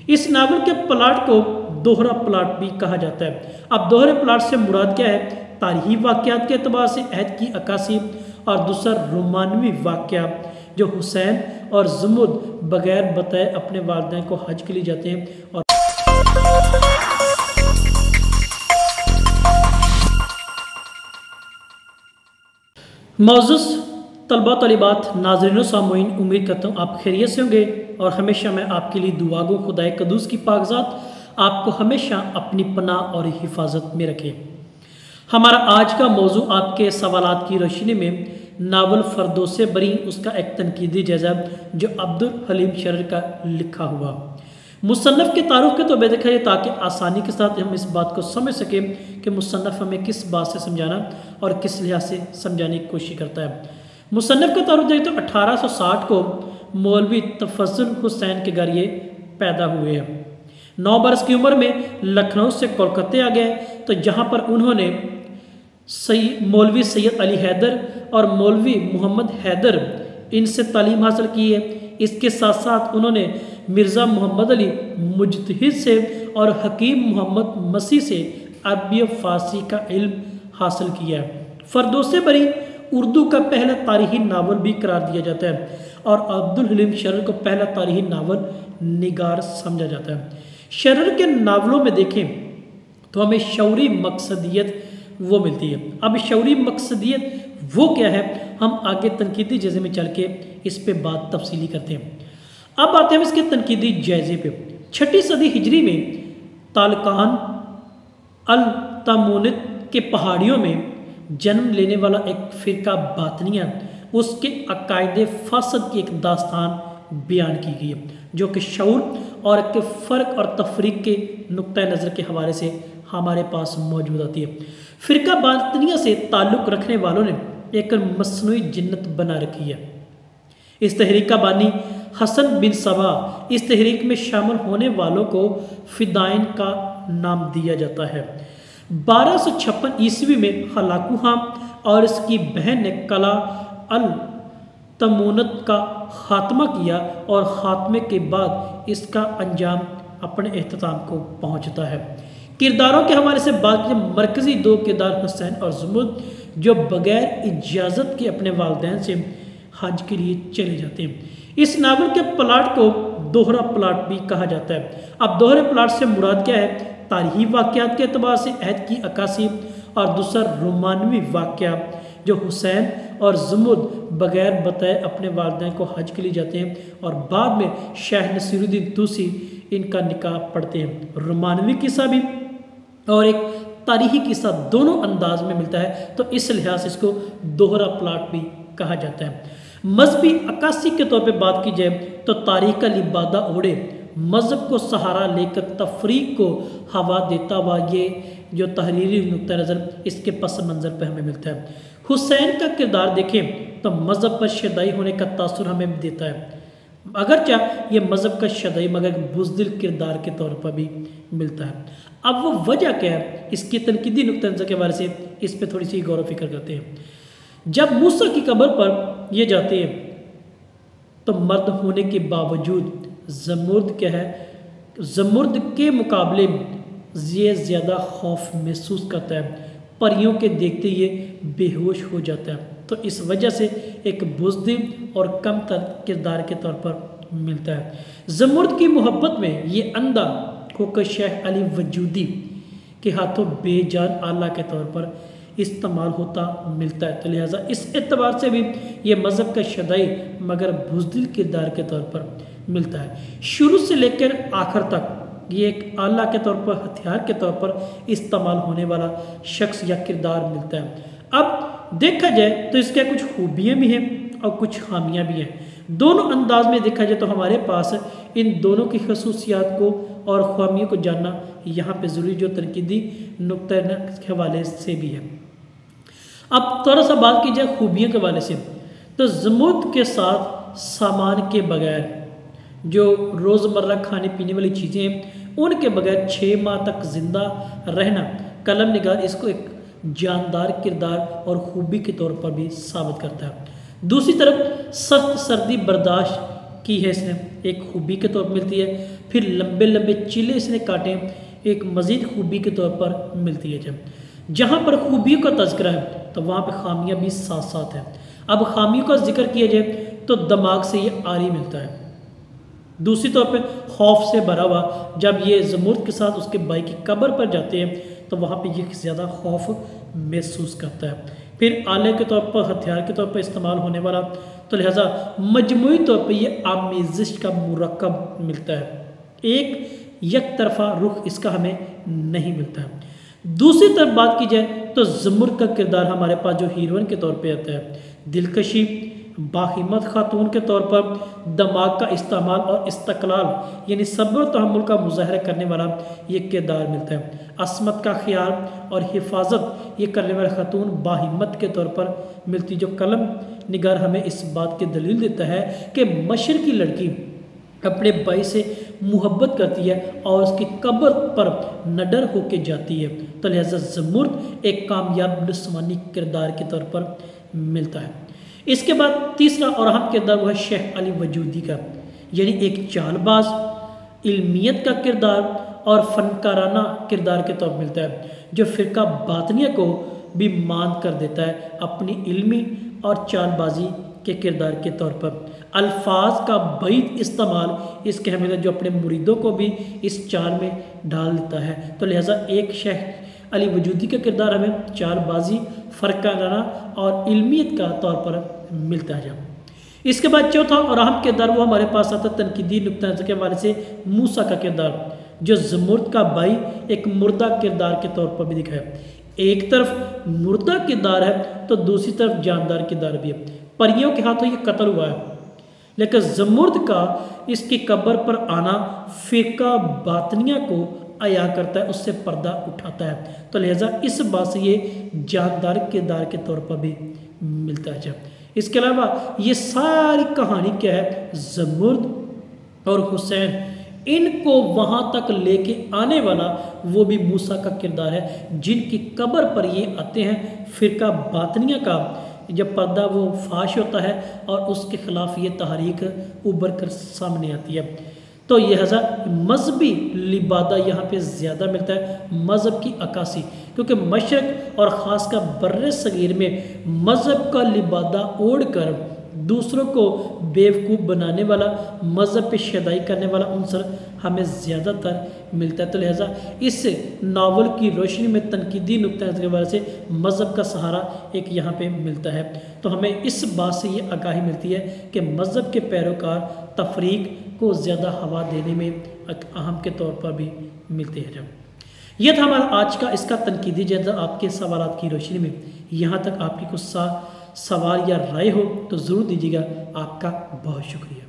इस नावल के प्लॉट को दोहरा प्लॉट भी कहा जाता है। अब दोहरे प्लॉट से मुराद क्या है? तारीखी वाक़यात के अतबार से अहद की अक्कासी और दूसरा रोमानवी वाक़या जो हुसैन और ज़ुमुद बगैर बताए अपने वालिदैन को हज के लिए जाते हैं। और मौजूद तलबा तलिबात नाज़रीन सामईन, उम्मीद करता हूँ आप खैरियत से होंगे और हमेशा मैं आपके लिए दुआ गो खुदाए कदूस की पाकज़ात आपको हमेशा अपनी पनाह और हिफाजत में रखे। हमारा आज का मौजू आपके सवालात की रोशनी में नावल फरदौस बरी उसका एक तनकीदी जायज़ा जो अब्दुल हलीम शरर का लिखा हुआ मुसन्नफ़ के तारुफ के तो देखा जाए ताकि आसानी के साथ हम इस बात को समझ सकें कि मुसन्नफ़ हमें किस बात से समझाना और किस लिहाज से समझाने की कोशिश करता है। मुसन्नफ़ का तारुफ देखें तो 1860 को मौलवी तफज़्ज़ुल हुसैन के घर ये पैदा हुए हैं। 9 बरस की उम्र में लखनऊ से कोलकाता आ गए, तो जहाँ पर उन्होंने मौलवी सैयद अली हैदर और मौलवी मोहम्मद हैदर इनसे तालीम हासिल की है। इसके साथ साथ उन्होंने मिर्ज़ा मोहम्मद अली मुजतहिद से और हकीम मोहम्मद मसीह से अरबी फ़ारसी का इल्म हासिल किया है। फरदौस बरी उर्दू का पहला तारीखी नावल भी करार दिया जाता है और अब्दुल हलीम शरर को पहला तारीखी नावल निगार समझा जाता है। शरर के नावलों में देखें तो हमें शौरी मकसदियत वो मिलती है। अब शौरी मकसदियत वो क्या है, हम आगे तनकीदी जायज़े में चल के इस पे बात तफसीली करते हैं। अब आते हैं इसके तनकीदी जायज़े पे। 6ठी सदी हिजरी में तालकान अल तमूनित के पहाड़ियों में जन्म लेने वाला एक फ़िरका बातनिया उसके अकायदे फासद की एक दास्तान बयान की गई है जो कि शऊर और के फ़र्क और तफरीक के नुक्ता नज़र के हवाले से हमारे पास मौजूद आती है। फ़िरका बातनिया से ताल्लुक़ रखने वालों ने एक मसनूई जिन्नत बना रखी है। इस तहरीक का बानी हसन बिन सबा, इस तहरीक में शामिल होने वालों को फ़िदाइन का नाम दिया जाता है। 1256 ईस्वी में हलाकू खां और इसकी बहन ने कला अल तमूनत का ख़ात्मा किया और ख़ात्मे के बाद इसका अंजाम अपने अख्ताम को पहुंचता है। किरदारों के हवाले से बात की मरकज़ी 2 किरदार हुसैन और ज़ुमुद जो बग़ैर इजाज़त के अपने वालिदैन से हज के लिए चले जाते हैं। इस नावल के प्लॉट को दोहरा प्लॉट भी कहा जाता है। अब दोहरे प्लॉट से मुराद क्या है? तारीखी वाक़यात के अतबार से अहद की अक्कासी और दूसरा रोमानवी वाक़या जो हुसैन और ज़ुमुद बगैर बताए अपने वालिदैन को हज के लिए जाते हैं और बाद में शाह नसीरुद्दीन तूसी इनका निकाह पढ़ते हैं। रोमानवी किस्सा भी और एक तारीखी किस्सा दोनों अंदाज में मिलता है, तो इस लिहाज से इसको दोहरा प्लॉट भी कहा जाता है। मजहबी अक्कासी के तौर पे बात की जाए तो तारीख का लिबादा ओढ़े मज़हब को सहारा लेकर तफरीक को हवा देता हुआ ये जो तहरीरी नुक्ता नज़र इसके पस मंज़र पर हमें मिलता है। हुसैन का किरदार देखें तो मज़हब पर शदाई होने का तासुर हमें देता है, अगरचे ये मज़हब का शदाई मगर बुज़दिल किरदार के तौर पर भी मिलता है। अब वो वजह क्या है, इसकी तनकीदी नुक्ता नज़र के बारे से इस पर थोड़ी सी गौर व फिक्र करते हैं। जब मूसा की कब्र पर ये जाते हैं तो मर्द होने के बावजूद ज़मुर्द क्या है, ज़मुर्द के मुकाबले में ये ज़्यादा खौफ महसूस करता है, परियों के देखते ये बेहोश हो जाता है, तो इस वजह से एक बुज़दिल और कम तर किरदार के तौर पर मिलता है। ज़मुर्द की मोहब्बत में ये अंधा होकर शाह अली वजूदी के हाथों बेजान आला के तौर पर इस्तेमाल होता मिलता है, तो लिहाजा इस एतबार से भी ये मज़हब का शदाई मगर बुज़दिल किरदार के तौर पर मिलता है। शुरू से लेकर आखिर तक ये एक आला के तौर पर, हथियार के तौर पर इस्तेमाल होने वाला शख्स या किरदार मिलता है। अब देखा जाए तो इसके कुछ खूबियाँ भी हैं और कुछ खामियाँ भी हैं। दोनों अंदाज में देखा जाए तो हमारे पास इन दोनों की खसूसियात को और खामियों को जानना यहाँ पे ज़रूरी जो तनकीदी नुक्ता के हवाले से भी है। अब थोड़ा सा बात की जाए खूबियों के हवाले से तो ज़मुर्द के साथ सामान के बगैर जो रोज़मर्रा खाने पीने वाली चीज़ें हैं उनके बगैर 6 माह तक ज़िंदा रहना कलम निगार इसको एक जानदार किरदार और खूबी के तौर पर भी साबित करता है। दूसरी तरफ सख्त सर्दी बर्दाश्त की है इसने एक खूबी के तौर पर मिलती है। फिर लंबे लंबे चीले इसने काटे एक मज़ीद खूबी के तौर पर मिलती है। जहाँ पर खूबियों का तज़किरा है तो वहाँ पर खामियाँ भी साथ साथ हैं। अब खामियों का जिक्र किया जाए तो दिमाग से ये आरी मिलता है। दूसरी तौर पे खौफ से भरा हुआ जब ये ज़मुर्द के साथ उसके भाई की कब्र पर जाते हैं तो वहाँ पे ये ज़्यादा खौफ महसूस करता है। फिर आले के तौर पर हथियार के तौर पर इस्तेमाल होने वाला, तो लिहाजा मजमूई तौर पे ये आमेज़िश का मुरक्कब मिलता है। एक तरफा रुख इसका हमें नहीं मिलता है। दूसरी तरफ बात की जाए तो ज़मुर्द का किरदार हमारे पास जो हीरोइन के तौर पे आता है, दिलकशी, बाहिम्मत खातून के तौर पर दिमाग का इस्तेमाल और इस्तक़लाल यानी सब्र और तहम्मुल का मुज़ाहरा करने वाला ये किरदार मिलता है। असमत का ख्याल और हिफाजत ये करने वाला खातून बाहिम्मत के तौर पर मिलती, जो कलम निगार हमें इस बात की दलील देता है कि मशरक़ी लड़की अपने भाई से मुहब्बत करती है और उसकी कब्र पर नडर होके जाती है। तो लिहाजा ज़मुर्द एक कामयाब नस्वानी किरदार के तौर पर मिलता है। इसके बाद तीसरा और अहम किरदार वह शेख अली वजूदी का, यानी एक चालबाज, इल्मियत का किरदार और फनकाराना किरदार के तौर पर मिलता है, जो फ़िरका बातनिया को भी मान कर देता है अपनी इल्मी और चालबाजी के किरदार के तौर पर। अल्फाज का बैद इस्तेमाल इसके हमें जो अपने मुरीदों को भी इस चाल में डाल देता है। तो लिहाजा एक शेख अली वजूदी का किरदार हमें चालबाजी, फ़रकाराना और इल्मियत का तौर पर मिलता है। इसके बाद चौथा और अहम किरदार वो हमारे पास आता है तनकीदी नुक्ता नज़र के हवाले से मूसा का किरदार, जो ज़मुर्द का भाई एक मुर्दा किरदार के तौर पर भी दिखा है। एक तरफ मुर्दा किरदार है तो दूसरी तरफ जानदार किरदार भी है। परियों के हाथों ये कत्ल हुआ है, लेकिन ज़मुर्द का इसकी कब्र पर आना फ़िरका बातनिया को आया करता है, उससे पर्दा उठाता है। तो लिहाजा इस बात से ये जानदार किरदार के तौर पर भी मिलता है। इसके अलावा ये सारी कहानी क्या है, ज़मुर्द और हुसैन इनको वहाँ तक लेके आने वाला वो भी मूसा का किरदार है, जिनकी कब्र पर ये आते हैं। फ़िरका बातनिया का जब पर्दा वो फाश होता है और उसके ख़िलाफ़ ये तहरीक उभर कर सामने आती है। तो लिहाजा मजहबी लिबादा यहाँ पे ज़्यादा मिलता है, मज़हब की अक्कासी, क्योंकि मशरक़ और ख़ासकर बर्रे सगीर में मज़हब का लिबादा ओढ़ कर दूसरों को बेवकूफ़ बनाने वाला, मज़हब पे शदाई करने वाला उनसर हमें ज़्यादातर मिलता है। तो लिहाजा इस नावल की रोशनी में तनकीदी नुक्ता नज़र के बारे से मज़हब का सहारा एक यहाँ पे मिलता है। तो हमें इस बात से ये आगाही मिलती है कि मज़हब के पैरोकार तफरीक को ज़्यादा हवा देने में अहम के तौर पर भी मिलते हैं। यह था हमारा आज का इसका तनकीदी जायज़ा आपके सवालात की रोशनी में। यहाँ तक आपकी कुछ सवाल या राय हो तो ज़रूर दीजिएगा। आपका बहुत शुक्रिया।